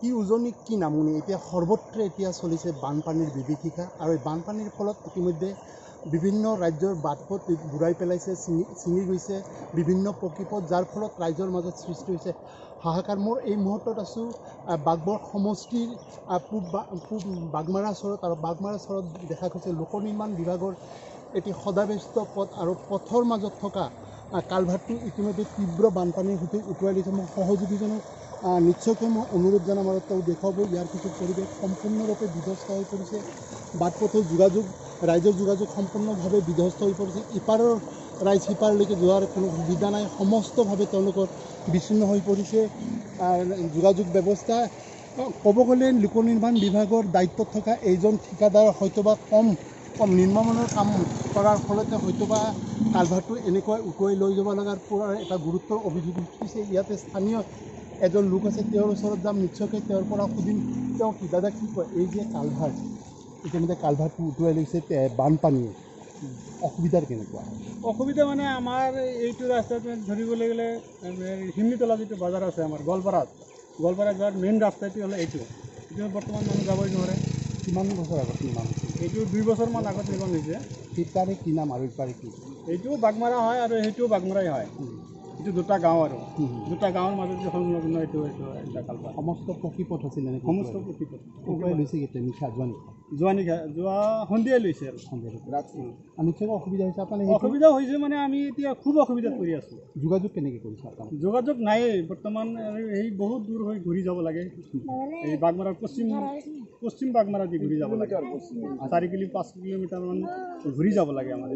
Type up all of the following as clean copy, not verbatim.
কি উজনি কি নামনি এতিয়া সৰ্বত্ৰে এতিয়া চলিছে বানপানীৰ বিভীষিকা আৰু এই বানপানীৰ ফলত ইতিমধ্যে বিভিন্ন ৰাজ্যৰ বাটপথ বুৰাই পেলাইছে, ছিঙি গৈছে বিভিন্ন পকীপথ, যাৰ ফলত ৰাইজৰ মাজত সৃষ্টি হৈছে হাহাকাৰ। মোৰ এই মুহূৰ্তত আছোঁ বাগবৰ সমষ্টিৰ পূব বাগমাৰা চৰত, আৰু বাগমাৰা চৰত দেখা গৈছে লোক নিৰ্মাণ বিভাগৰ এটি সদাব্যস্ত পথ আৰু পথৰ মাজত থকা কালভাৰটো ইতিমধ্যে তীব্ৰ বানপানীৰ সৈতে উটুৱাই লৈছে। মই সহযোগীজনক নিশ্চয়কৈ মই অনুৰোধ জনাম আৰু তেওঁ দেখুৱাব ইয়াৰ কিছু পৰিৱেশ সম্পূৰ্ণৰূপে বিধ্বস্ত হৈ পৰিছে। বাটপথৰ যোগাযোগ, ৰাইজৰ যোগাযোগ সম্পূৰ্ণভাৱে বিধ্বস্ত হৈ পৰিছে। ইপাৰৰ ৰাইজ সিপাৰলৈকে যোৱাৰ কোনো সুবিধা নাই, সমস্তভাৱে তেওঁলোকৰ বিচ্ছিন্ন হৈ পৰিছে যোগাযোগ ব্যৱস্থা। ক'ব গ'লে লোক নিৰ্মাণ বিভাগৰ দায়িত্বত থকা এইজন ঠিকাদাৰ হয়তোবা কম নিম্নমানৰ কাম কৰাৰ ফলতে হয়তোবা কালভাৰটো এনেকৈ উটুৱাই লৈ যাব লগাৰ পৰা এটা গুৰুত্বৰ অভিযোগ উঠিছে। ইয়াতে স্থানীয় এজন লোক আছে, তেওঁৰ ওচৰত যাম, নিশ্চয়কৈ তেওঁৰ পৰা সুধিম তেওঁ কি দাদা কি কয় এই যে কালভাৰ ইতিমধ্যে কালভাৰটো উটুৱাই লৈছে বানপানীয়ে, অসুবিধাৰ কেনেকুৱা? অসুবিধা মানে আমাৰ এইটো ৰাস্তাত ধৰিবলৈ গ'লে শিমলিতলা যিটো বজাৰ আছে আমাৰ গোৱালপাৰাত যোৱাৰ মেইন ৰাস্তাটো হ'লে এইটো বৰ্তমান মানুহ যাবই নোৱাৰে। কিমান বছৰ আগত নিৰ্মাণ হৈছে? এইটো 2 বছৰমান আগত নিৰ্মাণ হৈছে। সিপাৰে কি নাম আৰু ইপাৰে কি? এইটোও বাগমাৰা হয় আৰু সেইটোও বাগমাৰাই হয়। এইটো দুটা গাঁও আৰু দুটা গাঁৱৰ মাজত যে সংলগ্ন এইটো এটা কালভাৰ। সমস্ত পকীপথ আছিলে নে? সমস্ত পকীপথ উটুৱাই লৈছে কেতিয়া? নিশা যোৱা সন্ধিয়াই লৈছে আৰু ৰাতি। নিশ্চয় অসুবিধা হৈছে আপোনাৰ? অসুবিধা হৈছে মানে আমি এতিয়া খুব অসুবিধাত পৰি আছোঁ। যোগাযোগ কেনেকৈ কৰিছে আপোনাৰ? যোগাযোগ নায়েই বৰ্তমান। এই বহুত দূৰ হৈ ঘূৰি যাব লাগে, এই বাগমাৰাৰ পশ্চিম বাগমাৰা দি ঘূৰি যাব লাগে, 4-5 কিলোমিটাৰমান ঘূৰি যাব লাগে আমাৰ।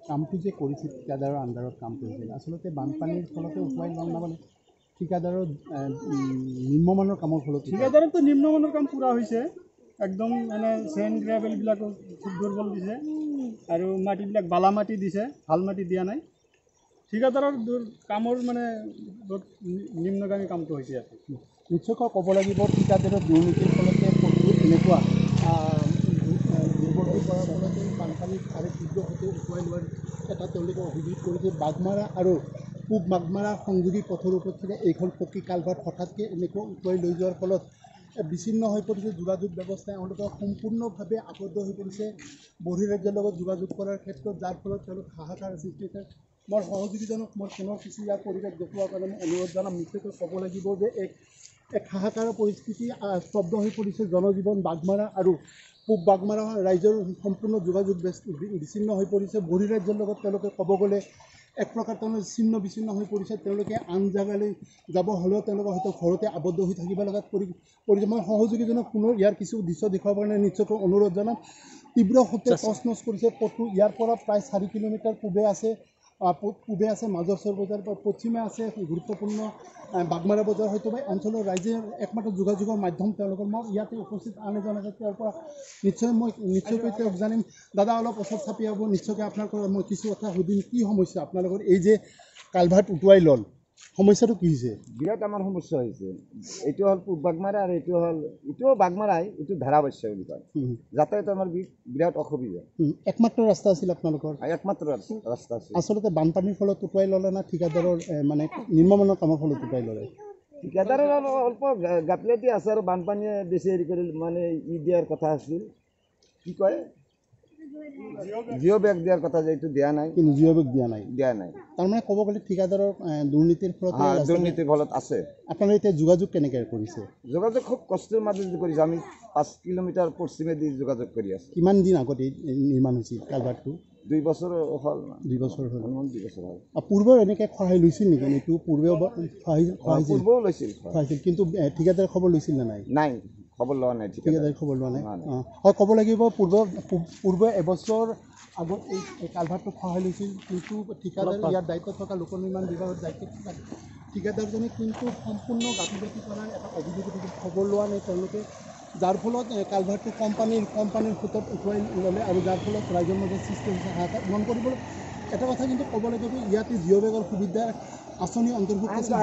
কামটো যে কৰিছে ঠিকাদাৰৰ আণ্ডাৰত কাম কৰিছিল, আচলতে বানপানীৰ ফলতে উটুৱাই লোৱা নাপালে ঠিকাদাৰৰ নিম্নমানৰ কামৰ ফলত? ঠিকাদাৰতো নিম্নমানৰ কাম পূৰা হৈছে, একদম মানে চেণ্ড গ্ৰেভেলবিলাকো খুব দুৰ্বল দিছে আৰু মাটিবিলাক বালা মাটি দিছে, ভাল মাটি দিয়া নাই। ঠিকাদাৰৰ কামৰ মানে বহুত নিম্নগামী কামটো হৈছে ইয়াতে। নিশ্চয়কৈ ক'ব লাগিব ঠিকাদাৰৰ দুৰ্নীতিৰ ফলতে এনেকুৱা দুৰ্বল হৈ পৰাৰ ফলতে বানপানীৰ আৰু তীব্ৰ সৈতে উটুৱাই লোৱাৰ এটা তেওঁলোকে অভিযোগ কৰিছে। বাগমাৰা আৰু পূব বাগমাৰা সংযোগী পথৰ ওপৰত থকা এইখন পকী কালভাৰ হঠাৎকৈ এনেকৈ উটুৱাই লৈ যোৱাৰ ফলত বিচ্ছিন্ন হৈ পৰিছে যোগাযোগ ব্যৱস্থা। এওঁলোকৰ সম্পূৰ্ণভাৱে আবদ্ধ হৈ পৰিছে বহিৰাজ্যৰ লগত যোগাযোগ কৰাৰ ক্ষেত্ৰত, যাৰ ফলত তেওঁলোক হাহাকাৰ সৃষ্টি হৈছে। মই সহযোগীজনক মই পুনৰ কিছু ইয়াৰ পৰিৱেশ দেখুওৱাৰ কাৰণে মই অনুৰোধ জনাম। নিশ্চয়কৈ ক'ব লাগিব যে এক হাহাকাৰৰ পৰিস্থিতি স্তব্ধ হৈ পৰিছে জনজীৱন। বাগমাৰা আৰু পূব বাগমাৰা ৰাইজৰ সম্পূৰ্ণ যোগাযোগ বিচ্ছিন্ন হৈ পৰিছে বহিৰাজ্যৰ লগত। তেওঁলোকে ক'ব গ'লে এক প্ৰকাৰ তেওঁলোকে ছিন্ন বিচ্ছিন্ন হৈ পৰিছে। তেওঁলোকে আন জেগালৈ যাব হ'লেও তেওঁলোকে হয়তো ঘৰতে আবদ্ধ হৈ থাকিব লগাত পৰিছে। মই সহযোগীজনক পুনৰ ইয়াৰ কিছু দৃশ্য দেখুৱাবৰ কাৰণে নিশ্চয়কৈ অনুৰোধ জনাম। তীব্ৰ সৈতে তছনছ কৰিছে পথটো। ইয়াৰ পৰা প্ৰায় 4 কিলোমিটাৰ পূবে আছে মাজৰচৰ বজাৰ, পশ্চিমে আছে গুৰুত্বপূৰ্ণ বাগমাৰা বজাৰ। হয়তো বা অঞ্চলৰ ৰাইজে একমাত্ৰ যোগাযোগৰ মাধ্যম তেওঁলোকৰ। মই ইয়াতে উপস্থিত আন এজন আছে, তেওঁৰ পৰা নিশ্চয়কৈ তেওঁক জানিম। দাদা অলপ ওচৰত চাপি আহিব, নিশ্চয়কৈ আপোনাৰ পৰা মই কিছু কথা সুধিম। কি সমস্যা আপোনালোকৰ এই যে কালভাৰ্ট উটুৱাই ল'ল, সমস্যাটো কি হৈছে? বিৰাট আমাৰ সমস্যা হৈছে। এইটো হ'ল পূব বাগমাৰা আৰু এইটোও বাগমাৰাই, এইটো ধাৰাবস্য বুলি কয়। যাতায়াত আমাৰ বিৰাট অসুবিধা। একমাত্ৰ ৰাস্তা আছিল আপোনালোকৰ? একমাত্ৰ ৰাস্তা আছিল। আচলতে বানপানীৰ ফলত উটুৱাই ল'লে না ঠিকাদাৰৰ মানে নিম্নমানৰ কামৰ ফলত উটুৱাই ল'লে? ঠিকাদাৰৰ অল্প গাফিলতি আছে আৰু বানপানীয়ে বেছি হেৰি কৰি মানে দিয়াৰ কথা আছিল, কি কয় জিঅ' বেগ দিয়াৰ কথা, যে এইটো দিয়া নাই। কিন্তু জিঅ' বেগ দিয়া নাই। তাৰমানে ক'ব গ'লে ঠিকাদাৰৰ দুৰ্নীতিৰ ফলত আছে। আপোনালোকে এতিয়া যোগাযোগ কেনেকৈ কৰিছে? যোগাযোগ খুব কষ্টৰ মাজত কৰিছে। আমি 5 কিলোমিটাৰ পশ্চিমেদি যোগাযোগ কৰি আছোঁ। কিমান দিন আগতে নিৰ্মাণ হৈছিল কালভাৰটো? 2 বছৰ হ'ল। 2 বছৰ হ'ল। 2 বছৰ হ'ল। পূৰ্বেও এনেকৈ সহায় লৈছিল নেকি? এইটো পূৰ্বেও লৈছিল, কিন্তু ঠিকাদাৰে খবৰ লৈছিল নে নাই? নাই, খবৰ লোৱা নাই। ঠিকাদাৰে খবৰ লোৱা নাই। হয়, ক'ব লাগিব পূৰ্বে এবছৰ আগত এই কালভাৰটো সহায় লৈছিল, কিন্তু ঠিকাদাৰ ইয়াৰ দায়িত্বত থকা লোক নিৰ্মাণ বিভাগৰ দায়িত্বত থকা ঠিকাদাৰজনে কিন্তু সম্পূৰ্ণ গাফিলতি কৰাৰ এটা অভিযোগ উঠিছিল। খবৰ লোৱা নাই তেওঁলোকে, যাৰ ফলত কালভাৰটো কোম্পানীৰ সোঁতত উটুৱাই ল'লে আৰু যাৰ ফলত ৰাইজৰ মাজত সৃষ্টি হৈছে হাহাকাৰ। মন কৰিবলৈ এটা কথা কিন্তু ক'ব লাগিব, ইয়াতে জিঅ' বেগৰ সুবিধাৰ আঁচনি অন্তৰ্ভুক্ত আছিল।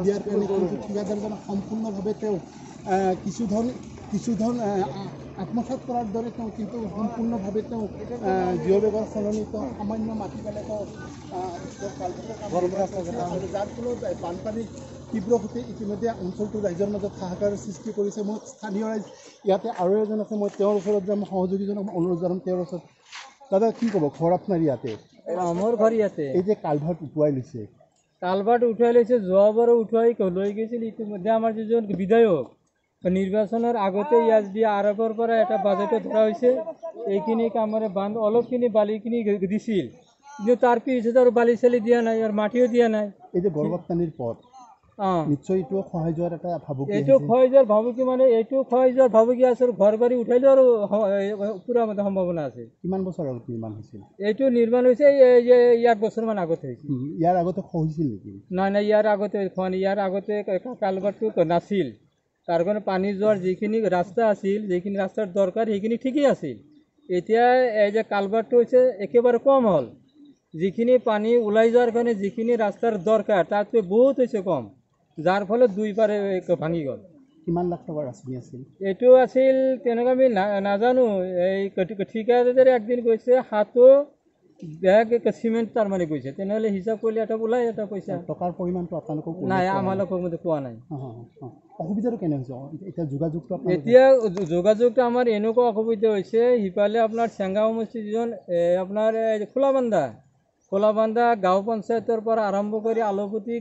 দিয়াৰ কাৰণে কিন্তু ঠিকাদাৰজনে সম্পূৰ্ণভাৱে তেওঁ কিছু ধন আত্মসাৎ কৰাৰ দৰে তেওঁ কিন্তু সম্পূৰ্ণভাৱে তেওঁ জিঅ' বেগৰ সলনি তেওঁ সামান্য মাটি পেলাই তেওঁ যাৰ ফলত বানপানীৰ তীব্ৰ গতিত ইতিমধ্যে অঞ্চলটোৰ ৰাইজৰ মাজত হাহাকাৰৰ সৃষ্টি কৰিছে। মই স্থানীয় ৰাইজ ইয়াতে আৰু এজন আছে, মই তেওঁৰ ওচৰত যাম, সহযোগীজনক অনুৰোধ জনাম তেওঁৰ ওচৰত। দাদা কি ক'ব, ঘৰ আপোনাৰ ইয়াতে? আমাৰ ঘৰ ইয়াতে এই যে কালভাৰ্ট উটুৱাই লৈছে, কালভাৰ্ট উঠাই লৈছে, যোৱাবাৰো উঠাই লৈ গৈছিল। ইতিমধ্যে আমাৰ যিজন বিধায়ক নিৰ্বাচনৰ আগতে ইয়াত দিয়া আৰৱৰ পৰা এটা বাজেটো ধৰা হৈছে, এইখিনি কামৰে বান্ধ অলপখিনি বালিখিনি দিছিল, কিন্তু তাৰ পিছত আৰু বালি চালি দিয়া নাই আৰু মাটিও দিয়া নাই। এই যে গড়বাক্তানিৰ পথ, নিশ্চয় এইটো খহাই যোৱাৰ এটা ভাবুকি এইটো ক্ষয় যোৱাৰ ভাবুকি, মানে এইটো ক্ষয় যোৱাৰ ভাবুকি আছে। ঘৰ বাৰী উঠাই লোৱাৰ পুৰা সম্ভাৱনা আছে। কিমান বছৰ আগত নিৰ্মাণ হৈছিল? এইটো নিৰ্মাণ হৈছে এই যে 1 বছৰমান আগতে হৈছে। ইয়াৰ আগতে খহিছিল নেকি? নাই নাই, ইয়াৰ আগতে খোৱা নাই। ইয়াৰ আগতে কালভাৰটো নাছিল, তাৰ কাৰণে পানী যোৱাৰ যিখিনি ৰাস্তা আছিল, যিখিনি ৰাস্তাৰ দৰকাৰ সেইখিনি ঠিকেই আছিল। এতিয়া এই যে কালভাৰটো হৈছে একেবাৰে কম হ'ল, যিখিনি পানী ওলাই যোৱাৰ কাৰণে যিখিনি ৰাস্তাৰ দৰকাৰ তাতকৈ বহুত হৈছে কম, যাৰ ফলত দুই পাৰে ভাঙি গ'ল। কিমান লাখ টকাৰ আঁচনি আছিল? এইটো আছিল তেনেকুৱা আমি নাজানো। এই ঠিকাদাৰে একদিন কৈছে 7 বেগ চিমেণ্ট তাৰমানে গৈছে, তেনেহ'লে হিচাপ কৰিলে এটা ওলাই এটা পইচা। টকাৰ পৰিমাণটো আপোনালোকক নাই, আমালোকক পোৱা নাই। অসুবিধাটো কেনে হৈছে এতিয়া? যোগাযোগটো এতিয়া যোগাযোগটো আমাৰ এনেকুৱা অসুবিধা হৈছে, সিফালে আপোনাৰ চেঙ্গা সমষ্টিৰ যিজন আপোনাৰ খোলাবান্ধা গাঁও পঞ্চায়তৰ পৰা আৰম্ভ কৰি আলুপুতি,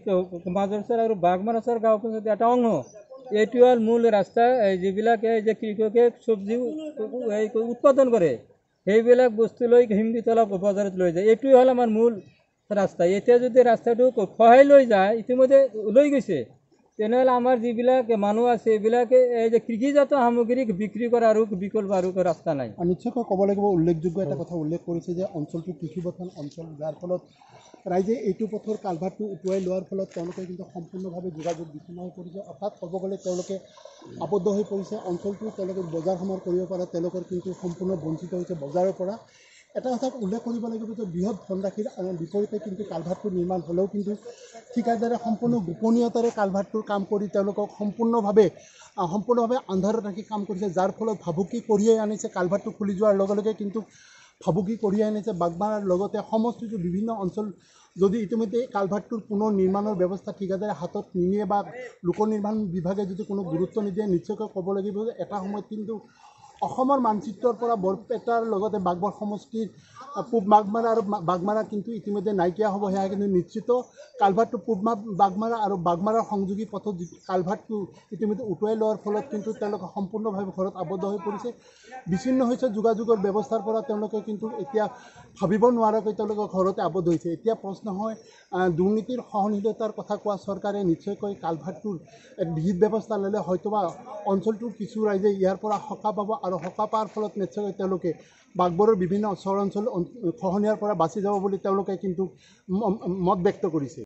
মাজৰচৰ আৰু বাঘমাৰাচৰ গাঁও পঞ্চায়ত এটা অংশ, এইটো হ'ল মূল ৰাস্তা। যিবিলাকে যে কৃষকে চব্জি উৎপাদন কৰে সেইবিলাক বস্তু লৈ হিমবিতলা বজাৰত লৈ যায়, এইটোৱে হ'ল আমাৰ মূল ৰাস্তা। এতিয়া যদি ৰাস্তাটো খহাই লৈ যায়, ইতিমধ্যে লৈ গৈছে, তেনেহ'লে আমাৰ যিবিলাক মানুহ আছে এইবিলাকে এই যে কৃষিজাত সামগ্ৰী বিক্ৰী কৰা আৰু বিকল্প আৰু ৰাস্তা নাই। নিশ্চয়কৈ ক'ব লাগিব, উল্লেখযোগ্য এটা কথা উল্লেখ কৰিছে যে অঞ্চলটো কৃষিপ্ৰধান অঞ্চল, যাৰ ফলত ৰাইজে এইটো পথৰ কালভাৰটো উটুৱাই লোৱাৰ ফলত তেওঁলোকে কিন্তু সম্পূৰ্ণভাৱে যোগাযোগ বিচ্ছিন্ন হৈ পৰিছে। অৰ্থাৎ ক'ব গ'লে তেওঁলোকে আবদ্ধ হৈ পৰিছে। অঞ্চলটো তেওঁলোকে বজাৰ সমাৰ কৰিব পৰা তেওঁলোকৰ কিন্তু সম্পূৰ্ণ বঞ্চিত হৈছে বজাৰৰ পৰা। এটা কথা উল্লেখ কৰিব লাগিব যে বৃহৎ ধনৰাশিৰ বিপৰীতে কিন্তু কালভাৰটো নিৰ্মাণ হ'লেও কিন্তু ঠিকাদাৰে সম্পূৰ্ণ গোপনীয়তাৰে কালভাৰটোৰ কাম কৰি তেওঁলোকক সম্পূৰ্ণভাৱে আন্ধাৰত ৰাখি কাম কৰিছে, যাৰ ফলত ভাবুকি কঢ়িয়াই আনিছে। কালভাৰটো খুলি যোৱাৰ লগে লগে কিন্তু ভাবুকি কঢ়িয়াই আনিছে বাগমাৰাৰ লগতে সমষ্টিটোৰ বিভিন্ন অঞ্চল। যদি ইতিমধ্যে কালভাৰটোৰ পুনৰ নিৰ্মাণৰ ব্যৱস্থা ঠিকাদাৰে হাতত নিনিয়ে বা লোক নিৰ্মাণ বিভাগে যদি কোনো গুৰুত্ব নিদিয়ে, নিশ্চয়কৈ ক'ব লাগিব যে এটা সময়ত কিন্তু অসমৰ মানচিত্ৰৰ পৰা বৰপেটাৰ লগতে বাগবৰ সমষ্টিৰ পূব বাগমাৰা আৰু বাগমাৰা কিন্তু ইতিমধ্যে নাইকিয়া হ'ব, সেয়া কিন্তু নিশ্চিত। কালভাৰটো পূব বাগমাৰা আৰু বাগমাৰাৰ সংযোগী পথত যিটো কালভাৰটো ইতিমধ্যে উটুৱাই লোৱাৰ ফলত কিন্তু তেওঁলোকে সম্পূৰ্ণভাৱে ঘৰত আবদ্ধ হৈ পৰিছে। বিচ্ছিন্ন হৈছে যোগাযোগৰ ব্যৱস্থাৰ পৰা, তেওঁলোকে কিন্তু এতিয়া ভাবিব নোৱাৰাকৈ তেওঁলোকে ঘৰতে আবদ্ধ হৈছে। এতিয়া প্ৰশ্ন হয়, দুৰ্নীতিৰ সহনশীলতাৰ কথা কোৱা চৰকাৰে নিশ্চয়কৈ কালভাৰটোৰ এক বিহিত ব্যৱস্থা ল'লে হয়তোবা অঞ্চলটোৰ কিছু ৰাইজে ইয়াৰ পৰা সকাহ পাব, আৰু সকাহ পোৱাৰ ফলত নিশ্চয়কৈ তেওঁলোকে বাগবৰৰ বিভিন্ন চৰ অঞ্চল খহনীয়াৰ পৰা বাচি যাব বুলি তেওঁলোকে কিন্তু মত ব্যক্ত কৰিছে।